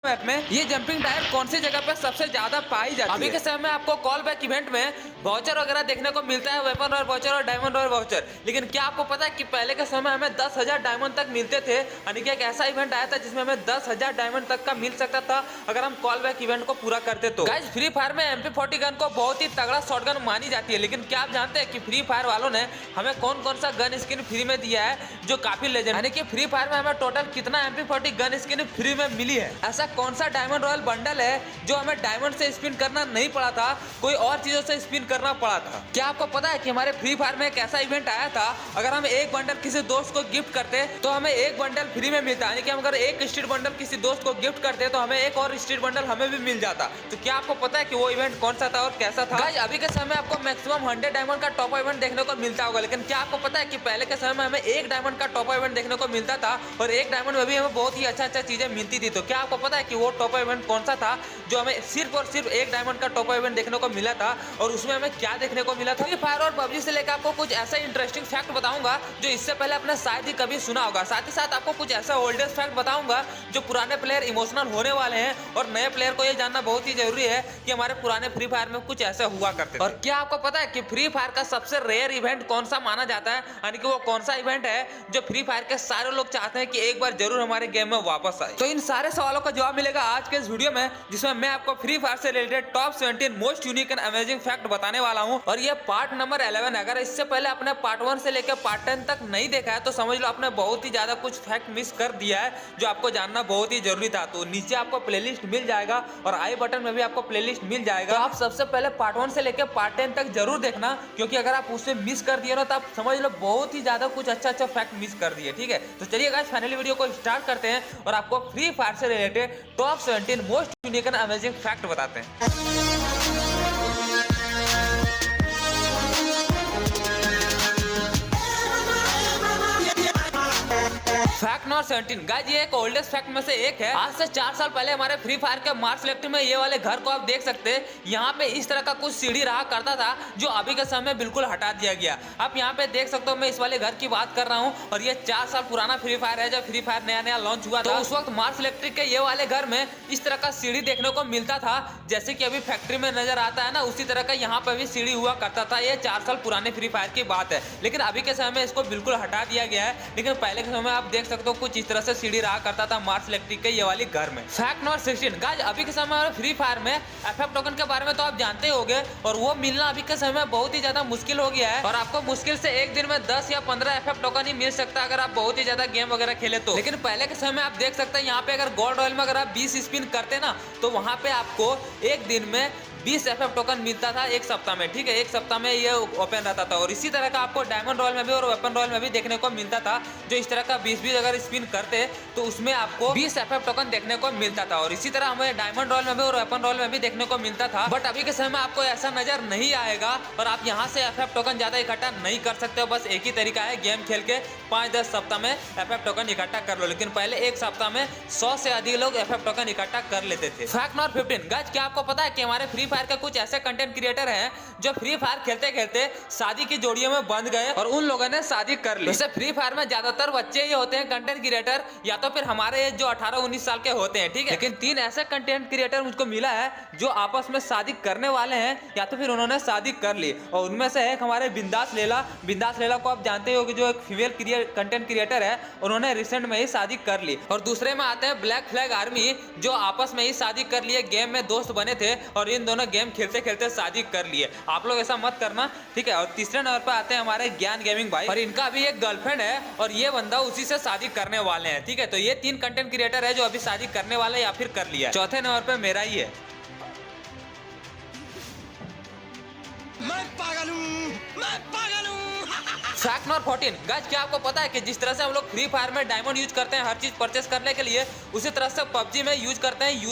Map में ये jumping tyre कौन सी जगह पर सबसे ज्यादा पाई जाती है। अभी के समय में आपको कॉल बैक इवेंट में वाउचर वगैरह देखने को मिलता है, वेपन रॉयल वाउचर और डायमंड रॉयल वाउचर। लेकिन क्या आपको पता है कि पहले के समय हमें 10,000 डायमंड तक मिलते थे, यानी कि एक ऐसा इवेंट आया था जिसमें हमें 10,000 डायमंड तक का मिल सकता था अगर हम कॉल बैक इवेंट को पूरा करते तो। गाइस, फ्री फायर में MP40 गन को बहुत ही तगड़ा शॉटगन मानी जाती है, लेकिन क्या आप जानते हैं कि फ्री फायर वालों ने हमें कौन कौन सा गन स्किन फ्री में दिया है जो काफी लेजेंड, यानी कि फ्री फायर में हमें टोटल कितना MP40 गन स्किन फ्री में मिली है। ऐसा कौन सा डायमंड रॉयल बंडल है जो हमें डायमंड से स्पिन करना नहीं पड़ा था, कोई और चीजों से स्पिन करना पड़ा था। क्या आपको पता है कि हमारे फ्री फायर में एक ऐसा इवेंट आया था, अगर हम एक बंडल किसी दोस्त को गिफ्ट करते तो हमें एक बंडल फ्री में मिलता, यानी कि हम अगर एक स्ट्रीट बंडल किसी दोस्त को गिफ्ट करते तो हमें एक और स्ट्रीट बंडल हमें भी मिल जाता। तो क्या आपको पता है कि वो इवेंट कौन सा था और कैसा था? गाइस, अभी के समय आपको मैक्सिमम 100 डायमंड का टॉप इवेंट देखने को मिलता होगा, लेकिन क्या आपको पता है कि पहले के समय में हमें एक डायमंड का टॉप इवेंट देखने को मिलता था और एक डायमंड में भी हमें बहुत ही अच्छा चीजें मिलती थी। तो क्या आपको पता है कि वो टॉप इवेंट कौन सा था जो हमें सिर्फ और सिर्फ एक डायमंड का टॉप इवेंट देखने को मिला था और उसमें हमें क्या देखने को मिला था? फ्री फायर और पबजी से लेकर आपको कुछ ऐसा इंटरेस्टिंग फैक्ट बताऊंगा जो इससे पहले आपने शायद ही कभी सुना होगा। साथ ही साथ आपको कुछ ऐसा ओल्डेस्ट फैक्ट बताऊंगा जो पुराने प्लेयर इमोशनल होने वाले हैं और नए प्लेयर को ये जानना बहुत ही जरूरी है कि हमारे पुराने फ्री फायर में कुछ ऐसा हुआ करते थे। और क्या आपको पता है कि फ्री फायर का सबसे रेयर इवेंट कौन सा माना जाता है, यानी कि वो कौन सा इवेंट है जो फ्री फायर के सारे लोग चाहते हैं कि एक बार जरूर हमारे गेम में वापस आए? तो इन सारे सवालों का जवाब मिलेगा आज के इस वीडियो में, जिसमें मैं आपको फ्री फायर से related top 17 most unique and amazing fact बताने वाला हूं। और ये पार्ट नंबर 11 है। अगर इससे पहले आपने पार्ट 1 से लेकर पार्ट 10 तक नहीं देखा है तो समझ लो आपने बहुत ही ज्यादा कुछ फैक्ट मिस कर दिया है जो आपको जानना बहुत ही जरूरी था। तो नीचे आपको प्लेलिस्ट मिल जाएगा और आई बटन में भी आपको प्लेलिस्ट मिल जाएगा। तो आप सबसे पहले पार्ट 1 से लेकर पार्ट 10 तक जरूर देखना, क्योंकि अगर आप उससे मिस कर दिए ना तो आप समझ लो बहुत ही ज्यादा कुछ अच्छा फैक्ट मिस कर दिए। ठीक है, तो चलिए गाइस फाइनली वीडियो को स्टार्ट करते हैं और आपको फ्री फायर से related top 17 most unique and amazing fact बताते हैं। फैक्ट नंबर 17 गाइस, ये एक ओल्डेस्ट फैक्ट में से एक है। आज से 4 साल पहले हमारे फ्री फायर के मार्च सेलेक्ट में ये वाले घर को आप देख सकते हैं। यहाँ पे इस तरह का कुछ सीढ़ी रहा करता था जो अभी के समय बिल्कुल हटा दिया गया। आप यहाँ पे देख सकते हो, मैं इस वाले घर की बात कर रहा हूँ और ये 4 साल पुराना फ्री फायर है जब फ्री फायर नया लॉन्च हुआ था। उस वक्त मार्च इलेक्ट्रिक के ये वाले घर में इस तरह का सीढ़ी देखने को मिलता था, जैसे कि अभी फैक्ट्री में नजर आता है ना, उसी तरह का यहाँ पे भी सीढ़ी हुआ करता था। ये 4 साल पुराने फ्री फायर की बात है, लेकिन अभी के समय में इसको बिल्कुल हटा दिया गया है। लेकिन पहले के समय आप देख सकते हो कुछ इस तरह से सीढ़ी रहा करता था मार्स इलेक्ट्रिक के ये वाली घर में। फैक्ट नंबर 16 गाइस, अभी के समय में फ्री फायर में एफएफ टोकन के बारे में तो आप जानते ही होंगे और वो मिलना अभी के समय में बहुत ही ज्यादा मुश्किल हो गया है और आपको मुश्किल से एक दिन में 10 या 15 एफएफ टोकन ही मिल सकता है अगर आप बहुत ही ज्यादा गेम वगैरह खेले तो। लेकिन पहले के समय में आप देख सकते हैं यहाँ पे अगर गोल्ड रॉयल में अगर आप 20 स्पिन करते ना तो वहां पे आपको एक दिन में 20 एफएफ टोकन मिलता था एक सप्ताह में। ठीक है, एक सप्ताह में ये ओपन रहता था और इसी तरह का आपको डायमंड रॉयल में भी और वेपन रॉयल में भी देखने को मिलता था। जो इस तरह का 20 अगर स्पिन करते तो उसमें आपको 20 एफएफ टोकन देखने को मिलता था और इसी तरह हमें डायमंड रॉयल में भी और वेपन रॉयल में भी देखने को मिलता था। बट अभी के समय में आपको ऐसा नजर नहीं आएगा और आप यहाँ से एफएफ टोकन ज्यादा इकट्ठा नहीं कर सकते हो। बस एक ही तरीका है, गेम खेल के 5-10 सप्ताह में एफएफ टोकन इकट्ठा कर लो। लेकिन पहले एक सप्ताह में 100 से अधिक लोग एफएफ टोकन इकट्ठा कर लेते थे। फैक्ट नंबर 15 गाइस, क्या आपको पता है कि हमारे फ्री फायर के कुछ ऐसे कंटेंट क्रिएटर हैं जो फ्री फायर खेलते खेलते शादी की जोड़ियों में बंध गए और उन लोगों ने शादी कर ली। वैसे फ्री फायर में ज्यादातर बच्चे ही होते हैं कंटेंट क्रिएटर, या तो फिर हमारे एज जो 18-19 साल के होते हैं। ठीक है, लेकिन 3 ऐसे कंटेंट क्रिएटर मुझको मिला है जो आपस में शादी करने वाले हैं या तो फिर उन्होंने शादी कर ली और उनमें से एक हमारे बिंदास लेला। बिंदास लेला को आप जानते हो कि जो एक फीमेल कंटेंट क्रिएटर है, उन्होंने रिसेंट में ही शादी कर ली। और दूसरे में आते हैं ब्लैक फ्लैग आर्मी जो आपस में ही शादी कर लिए, गेम में दोस्त बने थे और इन दोनों गेम खेलते खेलते शादी कर लिए। आप लोग ऐसा मत करना, ठीक है। और तीसरे नंबर पर आते हैं हमारे ज्ञान गेमिंग भाई और इनका भी एक गर्लफ्रेंड है और ये बंदा उसी से शादी करने वाले हैं। ठीक है, तो ये 3 कंटेंट क्रिएटर है जो अभी शादी करने वाले या फिर कर लिया। चौथे नंबर पे मेरा ही है। मैं पागल हूँ। फैक्ट नंबर 14 गाइस, क्या आपको पता है कि जिस तरह से हम लोग फ्री फायर में डायमंड यूज करते हैं हर चीज परचेस करने के लिए, उसी तरह से पबजी में यूज करते हैं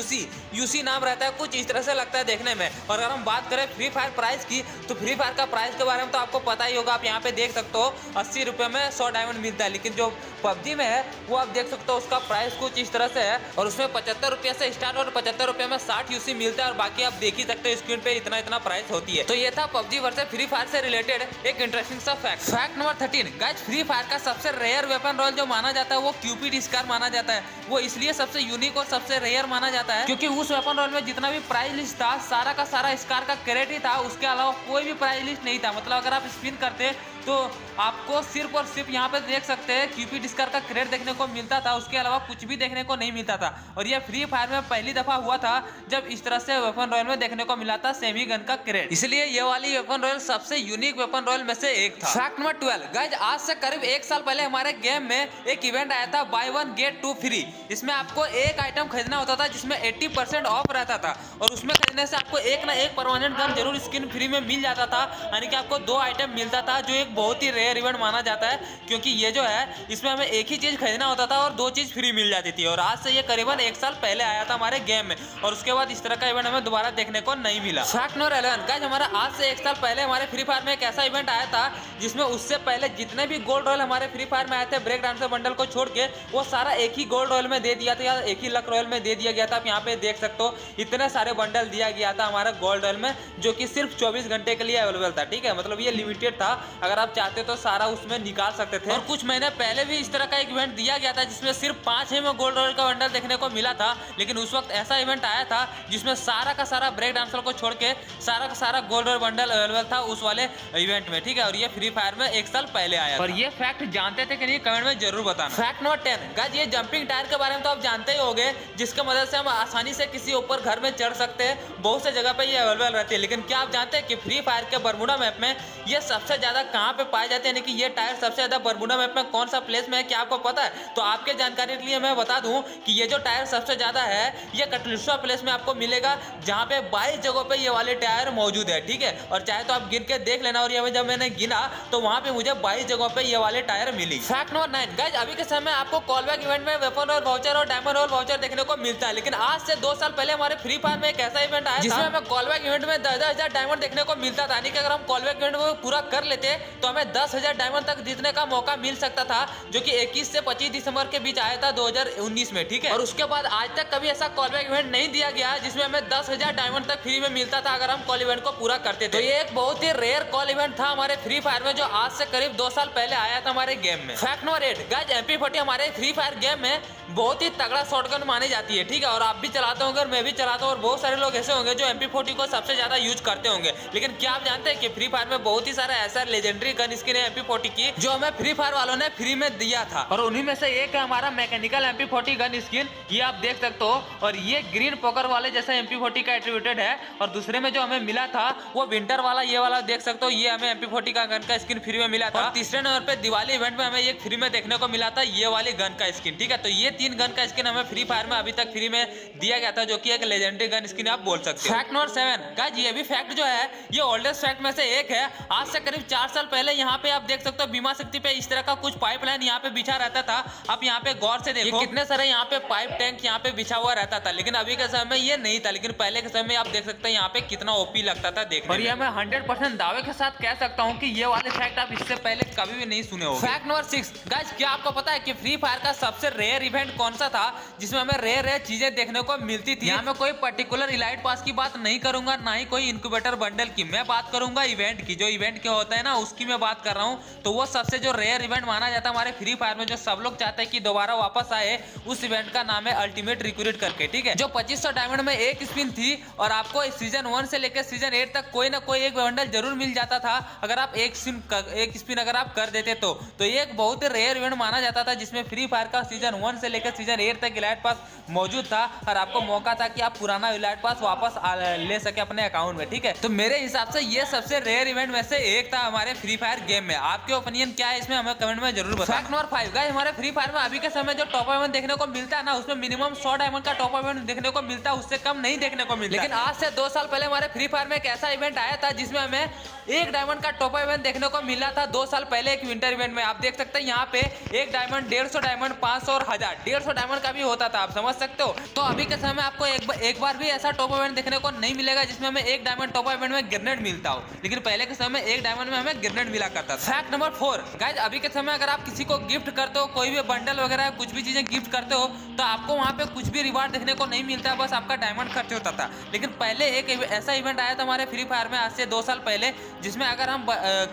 यूसी नाम रहता है, कुछ इस तरह से लगता है देखने में। और अगर हम बात करें फ्री फायर प्राइस की तो फ्री फायर का प्राइस के बारे में तो आपको पता ही होगा। आप यहाँ पे देख सकते हो 80 रुपए में 100 डायमंड मिलता है, लेकिन जो पबजी में है वो आप देख सकते हो उसका प्राइस कुछ इस तरह से है और उसमें 75 रुपये से स्टार्ट और 75 रुपये में 60 यूसी मिलता है और बाकी आप देख ही सकते हो स्क्रीन पे इतना प्राइस होती है। तो ये था पबजी वर्सेस फ्री फायर से रिलेटेड एक इंटरेस्टिंग सा fact. Number 13 guys, free fire का सबसे रेयर वेपन रॉयल जो माना जाता है वो क्यूपिड स्कार माना जाता है। वो इसलिए सबसे यूनिक और सबसे रेयर माना जाता है क्योंकि उस वेपन रॉयल में जितना भी प्राइस लिस्ट था सारा का सारा स्कार का क्रेडिट ही था, उसके अलावा कोई भी प्राइस लिस्ट नहीं था। मतलब अगर आप स्पिन करते तो आपको सिर्फ और सिर्फ यहाँ पे देख सकते हैं क्यूपिड स्कार का क्रेडिट देखने को मिलता था, उसके अलावा कुछ भी देखने को नहीं मिलता था। और ये फ्री फायर में पहली दफा हुआ था जब इस तरह से वेपन रॉयल में देखने को मिला था सेमी गन का क्रेडिट, इसलिए ये वाली वेपन रॉयल सबसे यूनिक वेपन रॉयल में से एक था। फैक्ट नंबर 12 गाइस, आज से करीब 1 साल पहले हमारे गेम में एक इवेंट आया था बाय 1 गेट 2 फ्री। इसमें आपको एक आइटम खरीदना होता था जिसमें 80% ऑफ रहता था और उसमें खरीदने से आपको एक ना एक परमानेंट गन जरूर स्किन फ्री में मिल जाता था, यानी कि आपको 2 आइटम मिलता था जो एक बहुत ही रेयर इवेंट माना जाता है क्योंकि ये जो है इसमें हमें एक ही चीज खरीदना होता था और 2 चीज फ्री मिल जाती थी। और आज से ये करीबन 1 साल पहले आया था हमारे गेम में और उसके बाद इस तरह का इवेंट हमें दोबारा देखने को नहीं मिला। फैक्ट नंबर 11 गाइस, हमारा आज से 1 साल पहले हमारे फ्री फायर में एक ऐसा इवेंट आया था जिसमें उससे पहले जितने भी गोल्ड रॉयल हमारे फ्री फायर में आए थे ब्रेक डांसर बंडल को छोड़ के वो सारा एक ही गोल्ड रॉयल में दे दिया था या एक ही लक रॉयल में दे दिया गया था। आप यहाँ पे देख सकते हो इतने सारे बंडल दिया गया था हमारे गोल्ड रॉयल में जो कि सिर्फ 24 घंटे के लिए अवेलेबल था। ठीक है, मतलब ये लिमिटेड था, अगर आप चाहते तो सारा उसमें निकाल सकते थे। और कुछ महीने पहले भी इस तरह का एक इवेंट दिया गया था जिसमें सिर्फ 5 ही में गोल्ड रॉयल का बंडल देखने को मिला था, लेकिन उस वक्त ऐसा इवेंट आया था जिसमें सारा का सारा ब्रेक डांसर को छोड़ के सारा का सारा गोल्ड रॉयल बंडल अवेलेबल था उस वाले इवेंट में। ठीक है, और ये फ्री फायर में 1 साल पहले आया और ये फैक्ट जानते थे कि नहीं कमेंट में जरूर बताना। फैक्ट नंबर 10 गाइस, ये जंपिंग टायर के बारे में तो आप जानते ही होंगे जिसके मदद से हम आसानी से किसी ऊपर घर में चढ़ सकते हैं। बहुत से जगह पे ये अवेलेबल रहती है, लेकिन क्या आप जानते हैं कि फ्री फायर के बरमूडा मैप में ये सबसे ज्यादा कहाँ पे पाए जाते हैं, यानी कि ये टायर सबसे ज्यादा बरमूडा मैप में कौन सा प्लेस में है, क्या आपको पता है? तो आपके जानकारी के लिए मैं बता दूं कि ये जो टायर सबसे ज्यादा है ये कटलिस्वा प्लेस में आपको मिलेगा जहाँ पे 22 जगहों पे ये वाले टायर मौजूद है। ठीक है, और चाहे तो आप गिन के देख लेना, और ये जब मैंने गिना तो वहाँ पे मुझे 22 जगहों पे ये वाले टायर मिली। फैक्ट नंबर 9 गाइस, अभी के समय आपको कॉलबैक इवेंट में वेपन रॉयल वाउचर और डायमंड रॉयल वाउचर देखने को मिलता है, लेकिन आज से 2 साल पहले हमारे फ्री फायर में एक ऐसा इवेंट आया जिसमें हमें कॉलबैक इवेंट में 10,000 डायमंड देखने को मिलता था, यानी कि अगर हम कॉलबैक इवेंट को पूरा कर लेते तो हमें 10,000 डायमंड तक जीतने का मौका मिल सकता था, जो कि 21 से 25 दिसंबर के बीच आया था 2019 में। ठीक है, और उसके बाद आज तक कभी ऐसा कॉलबैक इवेंट नहीं दिया गया जिसमें हमें 10,000 डायमंड तक फ्री में मिलता था अगर हम कॉल इवेंट को पूरा करते थे। तो ये एक बहुत ही रेयर कॉल इवेंट था हमारे फ्री फायर में जो आज से करीब 2 साल पहले आया था हमारे गेम में। फैक्ट नंबर 8 गाइस, MP40 हमारे फ्री फायर गेम में बहुत ही तगड़ा शॉटगन मानी जाती है। ठीक है, और आप भी चलाते होंगे और मैं भी चलाता हूँ और बहुत सारे लोग ऐसे होंगे जो MP40 को सबसे ज्यादा यूज करते होंगे, लेकिन क्या आप जानते हैं कि फ्री फायर में बहुत ही सारा ऐसा लेजेंडरी गन स्किन है MP40 की जो हमें फ्री फायर वालों ने फ्री में दिया था, और उन्हीं में से एक है हमारा मैकेनिकल MP40 गन स्किन, ये आप देख सकते हो। और ये ग्रीन पोकर वाले जैसा MP40 का एट्रीब्यूटेड है, और दूसरे में जो हमें मिला था वो विंटर वाला ये वाला देख सकते हो, ये हमें MP40 का गन का स्किन फ्री में मिला था। और तीसरे नंबर पे दिवाली इवेंट में हमें ये फ्री में देखने को मिला था ये वाली गन का स्किन। ठीक है, तो ये 3 गन का स्किन हमें फ्री फायर में अभी तक फ्री में दिया गया था, जो कि एक लेजेंडरी गन स्किन आप बोल सकते हो। फैक्ट नंबर 7 गाइस, ये भी फैक्ट जो है ये ओल्डेस्ट फैक्ट में से एक है। आज से करीब 4 साल पहले यहाँ पे आप देख सकते हो बीमा शक्ति पे इस तरह का कुछ पाइपलाइन यहाँ पे बिछा रहता था। आप यहाँ पे गौर से देखो कितने सारे यहाँ पे पाइप टैंक यहाँ पे बिछा हुआ रहता था, लेकिन अभी के समय में ये नहीं था, लेकिन पहले के समय में आप देख सकते हैं यहाँ पे कितना ओपी लगता था देखने में। और ये मैं 100% दावे के साथ कह सकता हूँ कि ये वाले फैक्ट आप इससे पहले कभी भी नहीं सुने होंगे। फैक्ट नंबर 6 गाइस, क्या आपको पता है कि फ्री फायर का सबसे रेयर इवेंट कौन सा था जिसमें हमें रेयर चीजें देखने को मिलती थी? यहाँ मैं कोई पर्टिकुलर इलाइट पास की बात नहीं करूंगा, ना ही कोई इंक्यूबेटर बंडल की, मैं बात करूंगा इवेंट की। जो इवेंट के होता है ना उसकी मैं बात कर रहा हूँ। तो वो सबसे जो रेयर इवेंट माना जाता है हमारे फ्री फायर में, जो सब लोग चाहते हैं कि दोबारा वापस आए, उस इवेंट का नाम है अल्टीमेट रिक्रूट करके। ठीक है, जो 2500 डायमंड में एक स्पिन थी और आपको सीजन 1 से लेकर सीजन 8 तक कोई ना कोई एक बंडल जरूर मिल जाता था अगर आप एक स्पिन अगर आप कर देते तो ये एक बहुत ही रेयर इवेंट माना जाता था जिसमें फ्री फायर का सीजन 1 से लेकर सीजन 8 तक इलाइट पास मौजूद था और आपको मौका था कि आप पुराना इलाइट पास वापस ले सके अपने अकाउंट में। ठीक है, तो मेरे हिसाब से ये सबसे रेयर इवेंट में से एक था हमारे फ्री फायर गेम में। आपके ओपिनियन क्या है इसमें हमें कमेंट में जरूर बताएं। फैक्ट नंबर 5 गाइस, हमारे फ्री फायर में अभी के समय जो टॉप इवेंट देखने को मिलता है ना उसमें मिनिमम 100 डायमंड का टॉप इवेंट देखने को मिलता है, उससे कम नहीं देखने को मिलता। लेकिन आज से 2 साल पहले हमारे फ्री फायर में एक ऐसा इवेंट आया था जिसमें हमें 1 डायमंड का टॉप इवेंट देखने को मिला था 2 साल पहले एक विंटर इवेंट में। आप देख सकते हैं यहाँ पे 1 डायमंड, 150 डायमंड, 500 और 1000। 150 डायमंड का भी होता था, आप समझ सकते हो। तो अभी के समय में आपको एक बार भी ऐसा टॉप इवेंट देखने को नहीं मिलेगा जिसमें हमें 1 डायमंड टॉप इवेंट में ग्रेनेड मिलता हो, लेकिन पहले के समय 1 डायमंड में हमें ग्रेनेड मिला करता था। फैक्ट नंबर 4 गाइस, अभी के समय अगर आप किसी को गिफ्ट करते हो, कोई भी बंडल वगैरह कुछ भी चीजें गिफ्ट करते हो, तो आपको वहां पे कुछ भी रिवार्ड देखने को नहीं मिलता, बस आपका डायमंड खर्च होता था। लेकिन पहले एक ऐसा इवेंट आया था हमारे फ्री फायर में आज से 2 साल पहले, जिसमें अगर हम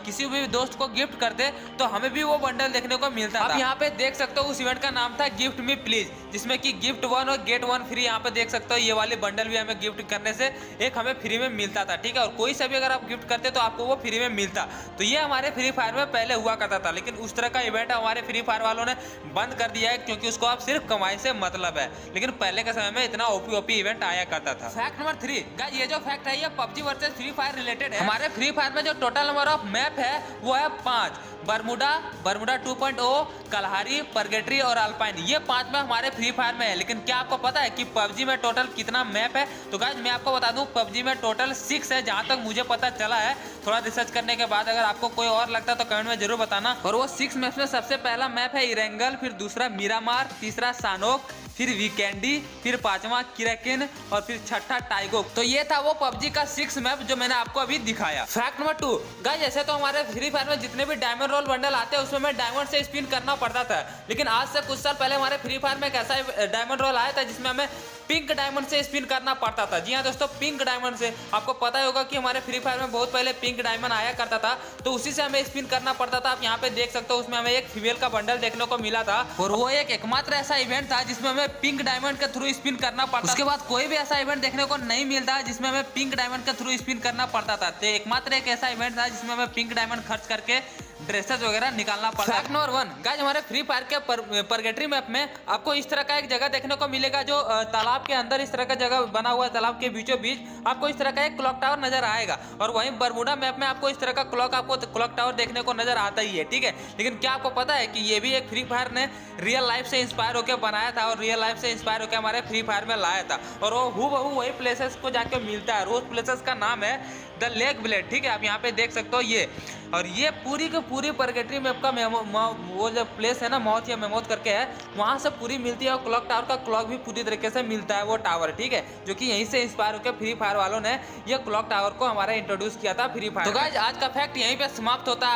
किसी भी दोस्त को गिफ्ट करते तो हमें भी वो बंडल देखने को मिलता था। आप यहाँ पे देख सकते हो उस इवेंट का नाम था गिफ्ट मी प्लीज, जिसमें कि गिफ्ट 1 और गेट 1 फ्री। यहाँ पे देख सकते हो ये वाली बंडल भी हमें गिफ्ट करने से एक हमें फ्री में मिलता था, ठीक है। और कोई सा भी अगर आप गिफ्ट करते तो आपको वो फ्री में मिलता। तो ये हमारे फ्री फायर में पहले हुआ करता था, लेकिन उस तरह का इवेंट हमारे फ्री फायर वालों ने बंद कर दिया है, क्योंकि उसको आप सिर्फ कमाई से मतलब है। लेकिन पहले के समय में इतना ओपी इवेंट आया करता था। फैक्ट नंबर 3 गाइस, ये जो फैक्ट है ये PUBG versus free fire related है। हमारे फ्री फायर में जो टोटल नंबर ऑफ मैप है वो है 5। बरमुडा 2.0, कलहारी, परगेटरी और अल्पाइन, ये 5 मैप हमारे फ्री फायर में है। लेकिन क्या आपको पता है कि पबजी में टोटल कितना मैप है? तो गाइस मैं आपको बता दूं, पबजी में टोटल 6 है, जहां तक मुझे पता चला है। थोड़ा रिसर्च करने के बाद अगर आपको कोई और लगता है तो कमेंट में जरूर बताना। और वो 6 मैप में सबसे पहला मैप है इरेंगल, फिर दूसरा मीरामार, तीसरा सानोक, फिर वीकेंडी, फिर 5वां किराकिन और फिर 6ठा टाइगोक। तो ये था वो पबजी का 6 मैप जो मैंने आपको अभी दिखाया। फैक्ट नंबर 2 गाइस, ऐसे तो हमारे फ्री फायर में जितने भी डायमंड रोल बंडल आते हैं उसमें हमें डायमंड से स्पिन करना पड़ता था। लेकिन आज से कुछ साल पहले हमारे फ्री फायर में एक ऐसा डायमंड रोल आया था जिसमें हमें पिंक डायमंड से स्पिन करना पड़ता था। जी हाँ दोस्तों, पिंक डायमंड से। आपको पता ही होगा कि हमारे फ्री फायर में बहुत पहले पिंक डायमंड आया करता था, तो उसी से हमें स्पिन करना पड़ता था। आप यहाँ पे देख सकते हो उसमें हमें एक फीमेल का बंडल देखने को मिला था, और वो एकमात्र ऐसा इवेंट था जिसमें हमें पिंक डायमंड के थ्रू स्पिन करना पड़ता। उसके बाद कोई भी ऐसा इवेंट देखने को नहीं मिलता जिसमें हमें पिंक डायमंड के थ्रू स्पिन करना पड़ता था। तो एकमात्र एक ऐसा इवेंट था जिसमें हमें पिंक डायमंड खर्च करके ड्रेसेस वगैरह निकालना पड़ता है। फैक्ट नंबर 1 गाइस, हमारे फ्री फायर के परगेटरी मैप में आपको इस तरह का एक जगह देखने को मिलेगा जो तालाब के अंदर इस तरह का जगह बना हुआ है। तालाब के बीचों बीच आपको इस तरह का एक क्लॉक टावर नजर आएगा। और वहीं बरमुडा मैप में आपको इस तरह का क्लॉक टावर देखने को नजर आता ही है, ठीक है। लेकिन क्या आपको पता है कि ये भी एक फ्री फायर ने रियल लाइफ से इंस्पायर होकर बनाया था और रियल लाइफ से इंस्पायर होकर हमारे फ्री फायर में लाया था। और वो हूबहू वही प्लेसेस को जाके मिलता है। उस प्लेसेस का नाम है द लेक ब्लेड, ठीक है। आप यहाँ पे देख सकते हो ये, और ये पूरी की पूरी परगेटरी मैप का वो जो प्लेस है ना, मौत या मेमोत करके है, वहाँ से पूरी मिलती है। और क्लॉक टावर का क्लॉक भी पूरी तरीके से मिलता है, वो टावर, ठीक है, जो कि यहीं से इंस्पायर होकर फ्री फायर वालों ने ये क्लॉक टावर को हमारा इंट्रोड्यूस किया था फ्री फायर। तो गाइस आज का फैक्ट यहीं पे समाप्त होता है।